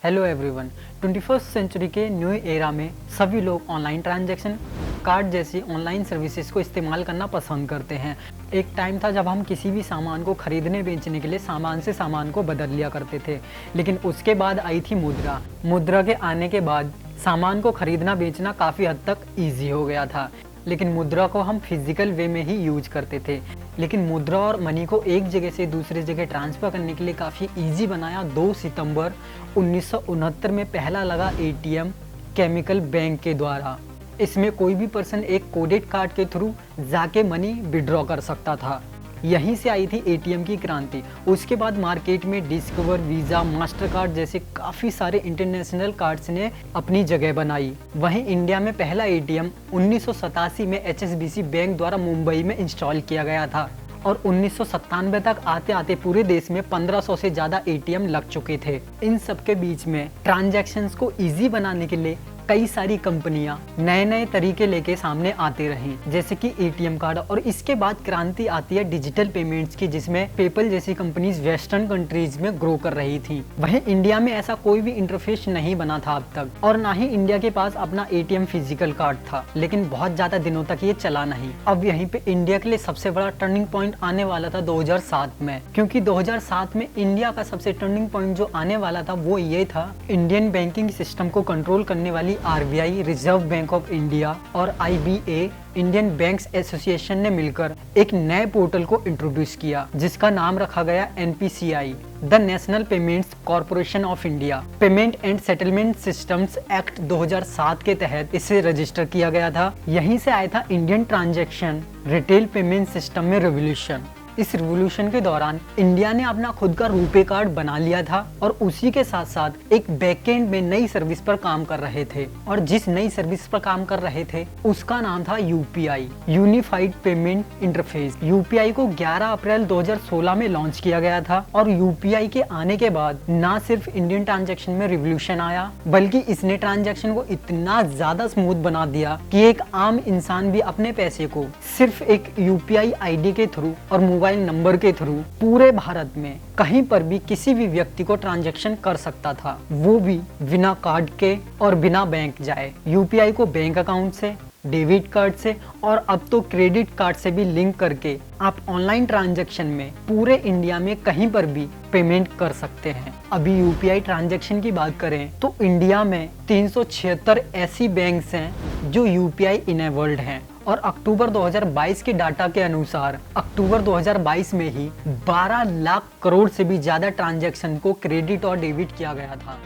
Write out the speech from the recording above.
Hello everyone. 21st century के new era में सभी लोग ऑनलाइन ट्रांजैक्शन कार्ड जैसी ऑनलाइन सर्विसेज को इस्तेमाल करना पसंद करते हैं। एक टाइम था जब हम किसी भी सामान को खरीदने बेचने के लिए सामान से सामान को बदल लिया करते थे, लेकिन उसके बाद आई थी मुद्रा। मुद्रा के आने के बाद सामान को खरीदना बेचना काफ़ी हद तक ईजी हो गया था, लेकिन मुद्रा को हम फिजिकल वे में ही यूज करते थे। लेकिन मुद्रा और मनी को एक जगह से दूसरी जगह ट्रांसफ़र करने के लिए काफ़ी इजी बनाया 2 सितंबर 1969 में पहला लगा एटीएम केमिकल बैंक के द्वारा। इसमें कोई भी पर्सन एक कोडेड कार्ड के थ्रू जाके मनी विड्रॉ कर सकता था। यहीं से आई थी एटीएम की क्रांति। उसके बाद मार्केट में डिस्कवर, वीज़ा, मास्टर कार्ड जैसे काफ़ी सारे इंटरनेशनल कार्ड्स ने अपनी जगह बनाई। वहीं इंडिया में पहला एटीएम 1987 में एचएसबीसी बैंक द्वारा मुंबई में इंस्टॉल किया गया था और 1997 तक आते आते पूरे देश में 1500 से ज़्यादा एटीएम लग चुके थे। इन सब के बीच में ट्रांजैक्शंस को ईजी बनाने के लिए कई सारी कंपनियां नए नए तरीके लेके सामने आते रही, जैसे कि एटीएम कार्ड। और इसके बाद क्रांति आती है डिजिटल पेमेंट्स की, जिसमें पेपल जैसी कंपनीज वेस्टर्न कंट्रीज में ग्रो कर रही थी। वहीं इंडिया में ऐसा कोई भी इंटरफेस नहीं बना था अब तक, और ना ही इंडिया के पास अपना एटीएम फिजिकल कार्ड था, लेकिन बहुत ज्यादा दिनों तक ये चला नहीं। अब यहीं पे इंडिया के लिए सबसे बड़ा टर्निंग पॉइंट आने वाला था 2007 में, क्योंकि 2007 में इंडिया का सबसे टर्निंग पॉइंट जो आने वाला था वो ये था, इंडियन बैंकिंग सिस्टम को कंट्रोल करने वाली RBI, reserve bank of India और आईबीए, इंडियन बैंक्स एसोसिएशन ने मिलकर एक नए पोर्टल को इंट्रोड्यूस किया, जिसका नाम रखा गया NPCI, the national payments corporation of India. Payment and settlement systems act 2007 के तहत इसे रजिस्टर किया गया था। यहीं से आया था Indian transaction retail payment system में रेवोल्यूशन। इस रिवोल्यूशन के दौरान इंडिया ने अपना खुद का रुपे कार्ड बना लिया था और उसी के साथ साथ एक बैकएंड में नई सर्विस पर काम कर रहे थे, और जिस नई सर्विस पर काम कर रहे थे उसका नाम था UPI, unified payment interface. UPI को 11 अप्रैल 2016 में लॉन्च किया गया था, और यूपीआई के आने के बाद न सिर्फ इंडियन ट्रांजैक्शन में रिवोल्यूशन आया, बल्कि इसने ट्रांजैक्शन को इतना ज्यादा स्मूथ बना दिया कि एक आम इंसान भी अपने पैसे को सिर्फ एक यूपीआई आईडी के थ्रू और मोबाइल नंबर के थ्रू पूरे भारत में कहीं पर भी किसी भी व्यक्ति को ट्रांजैक्शन कर सकता था, वो भी बिना कार्ड के और बिना बैंक जाए। यूपीआई को बैंक अकाउंट से, डेबिट कार्ड से और अब तो क्रेडिट कार्ड से भी लिंक करके आप ऑनलाइन ट्रांजैक्शन में पूरे इंडिया में कहीं पर भी पेमेंट कर सकते हैं। अभी यूपीआई ट्रांजैक्शन की बात करें तो इंडिया में 376 ऐसी बैंक्स हैं जो यूपीआई इनेबल्ड हैं, और अक्टूबर 2022 के डाटा के अनुसार अक्टूबर 2022 में ही 12 लाख करोड़ से भी ज्यादा ट्रांजैक्शन को क्रेडिट और डेबिट किया गया था।